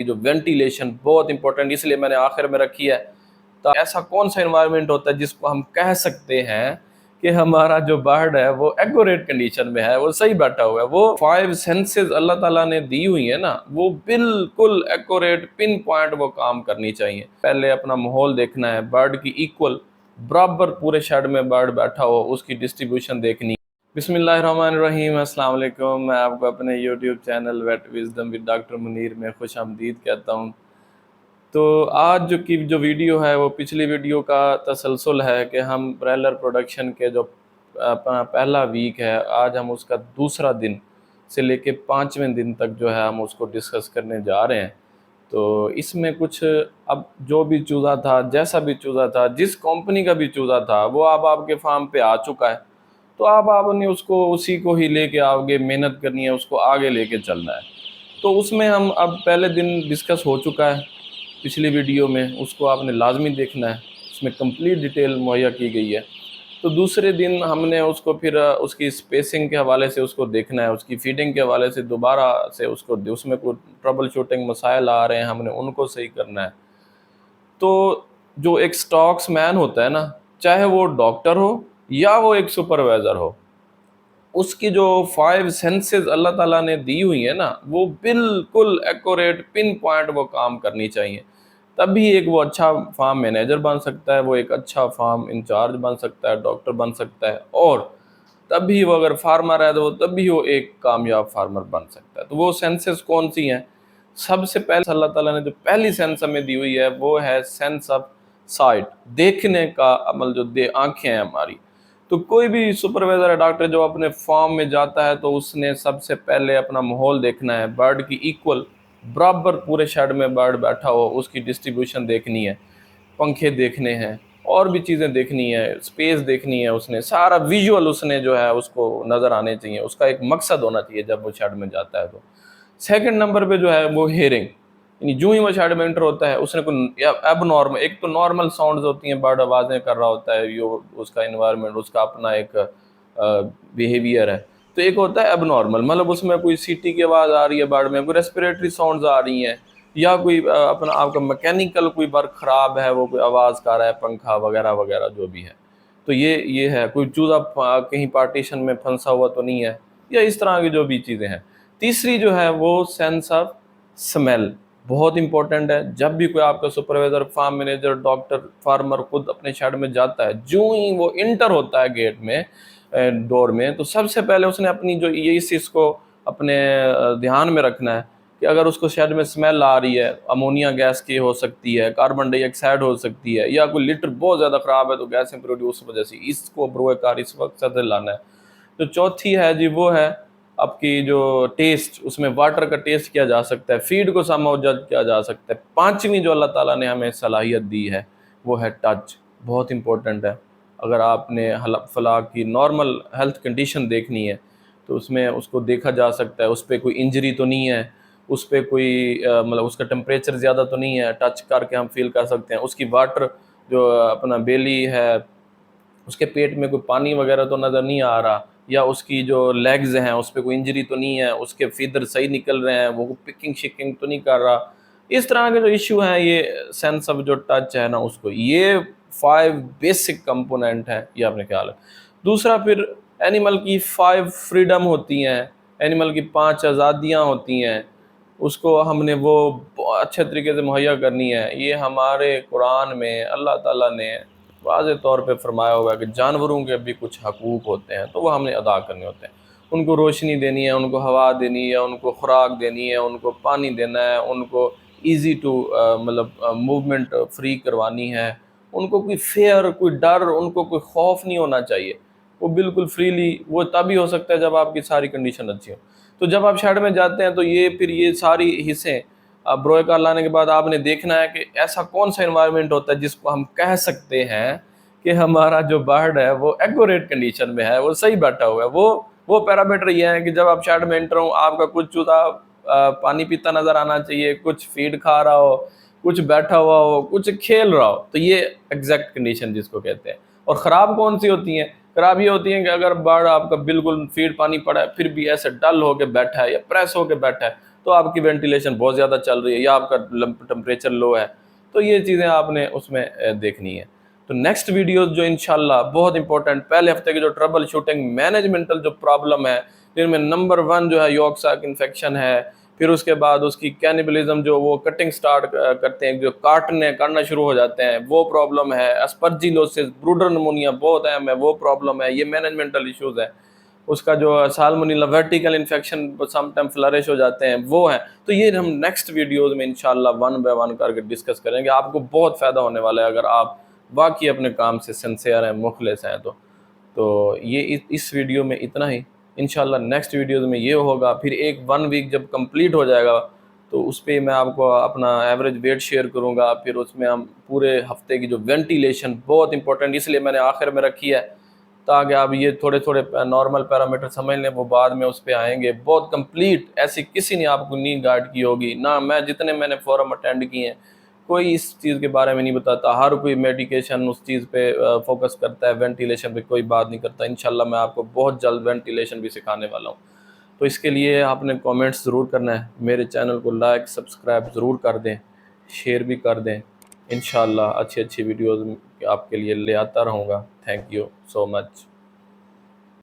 जो वेंटिलेशन बहुत इंपॉर्टेंट, इसलिए मैंने आखिर में रखी है। तो ऐसा कौन सा एनवायरनमेंट होता है जिसको हम कह सकते हैं कि हमारा जो बर्ड है वो एक्यूरेट कंडीशन में है, वो सही बैठा हुआ है। वो 5 सेंसेस अल्लाह ताला ने दी हुई है ना, वो बिल्कुल एक्यूरेट पिन पॉइंट वो काम करनी चाहिए। पहले अपना माहौल देखना है, बर्ड की इक्वल बराबर पूरे शेड में बर्ड बैठा हो, उसकी डिस्ट्रीब्यूशन देखनी। बिस्मिल्लाहिर्रहमानिर्रहीम, अस्सलाम वालेकुम। मैं आपको अपने YouTube channel vet wisdom with doctor Munir में खुश आमदीद कहता हूँ। तो आज जो वीडियो है वो पिछली वीडियो का तसलसल है कि हम ब्रॉयलर प्रोडक्शन के जो अपना पहला वीक है, आज हम उसका दूसरा दिन से लेके 5वें दिन तक जो है हम उसको डिस्कस करने जा रहे हैं। तो इसमें कुछ अब जो भी चूज़ा था, जैसा भी चूज़ा था, जिस कंपनी का भी चूज़ा था, वो अब आपके फार्म पे आ चुका है। तो अब आपने उसको उसी को ही लेके आगे मेहनत करनी है, उसको आगे लेके चलना है। तो उसमें हम अब पहले दिन डिस्कस हो चुका है पिछली वीडियो में, उसको आपने लाजमी देखना है, उसमें कंप्लीट डिटेल मुहैया की गई है। तो दूसरे दिन हमने उसको फिर उसकी स्पेसिंग के हवाले से उसको देखना है, उसकी फीडिंग के हवाले से दोबारा से उसको, उसमें कोई ट्रबल शूटिंग मसाइल आ रहे हैं, हमने उनको सही करना है। तो जो एक स्टॉक्स मैन होता है ना, चाहे वो डॉक्टर हो या वो एक सुपरवाइज़र हो, उसकी जो 5 सेंसेस अल्लाह ताला ने दी हुई है ना, वो बिल्कुल एक्यूरेट पिन पॉइंट वो काम करनी चाहिए। तभी एक वो अच्छा फार्म मैनेजर बन सकता है, वो एक अच्छा फार्म इंचार्ज बन सकता है, डॉक्टर बन सकता है, और तभी वो अगर फार्मर है तो तभी वो एक कामयाब फार्मर बन सकता है। तो वो सेंसेस कौन सी हैं? सबसे पहले अल्लाह ताला ने जो पहली सेंस हमें दी हुई है वो है सेंस ऑफ साइट, देखने का अमल, जो आँखें हैं हमारी। तो कोई भी सुपरवाइजर या डॉक्टर जो अपने फार्म में जाता है तो उसने सबसे पहले अपना माहौल देखना है, बर्ड की इक्वल बराबर पूरे शेड में बर्ड बैठा हो, उसकी डिस्ट्रीब्यूशन देखनी है, पंखे देखने हैं, और भी चीज़ें देखनी है, स्पेस देखनी है, उसने सारा विजुअल उसने जो है उसको नज़र आने चाहिए, उसका एक मकसद होना चाहिए जब वो शेड में जाता है। तो सेकंड नंबर पे जो है वो हेयरिंग, यानी जो ही वो शेड में एंटर होता है उसने कोई अब नॉर्मल, एक तो नॉर्मल साउंड्स होती हैं, बर्ड आवाज़ें कर रहा होता है, यो उसका इन्वायरमेंट, उसका अपना एक बिहेवियर है। तो एक होता है अब नॉर्मल, मतलब उसमें कोई सीटी की आवाज़ आ रही है बर्ड में, कोई रेस्पिरेटरी साउंड्स आ रही हैं, या कोई अपना आपका मैकेनिकल कोई वर्क ख़राब है, वो कोई आवाज़ कर रहा है, पंखा वगैरह वगैरह जो भी है। तो ये है, कोई चूज़ा कहीं पार्टीशन में फंसा हुआ तो नहीं है, या इस तरह की जो भी चीज़ें हैं। तीसरी जो है वो सेंस ऑफ स्मेल, बहुत इंपॉर्टेंट है। जब भी कोई आपका supervisor, farm manager, doctor, farmer खुद अपने शेड में जाता है, जो ही वो इंटर होता है गेट में, डोर में, तो सबसे पहले उसने अपनी जो ये इस चीज़ को अपने ध्यान में रखना है कि अगर उसको शेड में स्मेल आ रही है, अमोनिया गैस की हो सकती है, कार्बन डाइऑक्साइड हो सकती है, या कोई लिटर बहुत ज़्यादा ख़राब है तो गैसें प्रोड्यूस वजह से, इसको ब्रोएकार इस वक्त से लाना है। तो चौथी है जी, वो है आपकी जो टेस्ट, उसमें वाटर का टेस्ट किया जा सकता है, फीड को समहाउ जज किया जा सकता है। पांचवी जो अल्लाह ताला ने हमें सलाहियत दी है वो है टच, बहुत इंपॉर्टेंट है। अगर आपने फला की नॉर्मल हेल्थ कंडीशन देखनी है तो उसमें उसको देखा जा सकता है, उस पर कोई इंजरी तो नहीं है, उस पर कोई मतलब उसका टेम्परेचर ज़्यादा तो नहीं है, टच करके हम फील कर सकते हैं। उसकी वाटर जो अपना बेली है, उसके पेट में कोई पानी वगैरह तो नज़र नहीं आ रहा, या उसकी जो लेग्स हैं उस पर कोई इंजरी तो नहीं है, उसके फीदर सही निकल रहे हैं, वो पिकिंग शिकिंग तो नहीं कर रहा। इस तरह के जो इशू हैं, ये सेंस ऑफ जो टच है ना, उसको, ये 5 बेसिक कंपोनेंट हैं, ये आपने ख्याल है। दूसरा फिर एनिमल की 5 फ्रीडम होती हैं, एनिमल की 5 आज़ादियाँ होती हैं, उसको हमने वो अच्छे तरीके से मुहैया करनी है। ये हमारे कुरान में अल्लाह ताला ने वाज़े तौर पे फरमाया हुआ है कि जानवरों के भी कुछ हकूक़ होते हैं, तो वो हमने अदा करने होते हैं। उनको रोशनी देनी है, उनको हवा देनी है, उनको खुराक देनी है, उनको पानी देना है, उनको ईज़ी टू मतलब मूवमेंट फ्री करवानी है, उनको कोई फ़ियर, कोई डर, उनको कोई खौफ नहीं होना चाहिए। वो बिल्कुल फ्रीली, वो तभी हो सकता है जब आपकी सारी कंडीशन अच्छी हो। तो जब आप शेड में जाते हैं तो ये फिर ये सारी हिस्सें ब्रोएकार लाने के बाद आपने देखना है कि ऐसा कौन सा एनवायरनमेंट होता है जिसको हम कह सकते हैं कि हमारा जो बर्ड है वो एक्यूरेट कंडीशन में है, वो सही बैठा हुआ है। वो पैरामीटर ये है कि जब आप शेड में एंटर हो, आपका कुछ चूजा पानी पीता नजर आना चाहिए, कुछ फीड खा रहा हो, कुछ बैठा हुआ हो, कुछ खेल रहा हो। तो ये एग्जैक्ट कंडीशन जिसको कहते हैं। और ख़राब कौन सी होती हैं? खराब ये होती है कि अगर बर्ड आपका बिल्कुल फीड पानी पड़ा है फिर भी ऐसे डल होके बैठा है या प्रेस होके बैठा है, تو آپ کی وینٹیلیشن بہت زیادہ چل رہی ہے یا آپ کا ٹمپریچر لو ہے، تو یہ چیزیں آپ نے اس میں دیکھنی ہے۔ تو نیکسٹ ویڈیوز جو انشاءاللہ بہت امپورٹنٹ، پہلے ہفتے کی جو ٹربل شوٹنگ مینجمنٹل جو پرابلم ہے، جن میں نمبر 1 جو ہے یوک ساک انفیکشن ہے، پھر اس کے بعد اس کی کینیبلزم، جو وہ کٹنگ سٹارٹ کرتے ہیں، جو کاٹنا شروع ہو جاتے ہیں، وہ پرابلم ہے، اسپرجیلوسس، بروڈر نمونیا بہت اہم ہے، وہ پرابلم ہے، یہ مینجمنٹل ایشوز ہے۔ اس کا جو salmonella vertical infection some time flourish ہو جاتے ہیں، وہ ہیں۔ تو یہ ہم نیکسٹ ویڈیوز میں انشاءاللہ 1 بائی 1 کر کے ڈسکس کریں گے، آپ کو بہت فائدہ ہونے والا ہے اگر آپ واقعی اپنے کام سے سنسیئر ہیں، مخلص ہیں۔ تو یہ اس ویڈیو میں اتنا ہی، انشاءاللہ نیکسٹ ویڈیوز میں یہ ہوگا، پھر ایک 1 ویک جب کمپلیٹ ہو جائے گا تو اس پہ میں آپ کو اپنا ایوریج ویٹ شیئر کروں گا، پھر اس میں ہم پورے ہفتے کی جو وینٹیلیشن بہت امپورٹنٹ، اس لیے میں نے آخر میں رکھی ہے تاکہ آپ یہ تھوڑے نارمل پیرامیٹر سمجھ لیں، وہ بعد میں اس پہ آئیں گے۔ بہت کمپلیٹ، ایسی کسی نے آپ کو نہیں گائیڈ کی ہوگی، نہ میں نے فورم اٹینڈ کیے ہیں، کوئی اس چیز کے بارے میں نہیں بتاتا، ہر کوئی میڈیکیشن اس چیز پہ فوکس کرتا ہے، وینٹیلیشن پہ کوئی بات نہیں کرتا۔ انشاءاللہ میں آپ کو بہت جلد وینٹیلیشن بھی سکھانے والا ہوں۔ تو اس کے لیے آپ نے کامنٹس ضرور کرنا ہے، میرے چینل کو لائک سبسکرائب ضرور کر دیں، شیئر بھی کر دیں۔ انشاءاللہ اچھی ویڈیوز آپ کے لیے لے آتا رہوں گا۔ Thank you so much.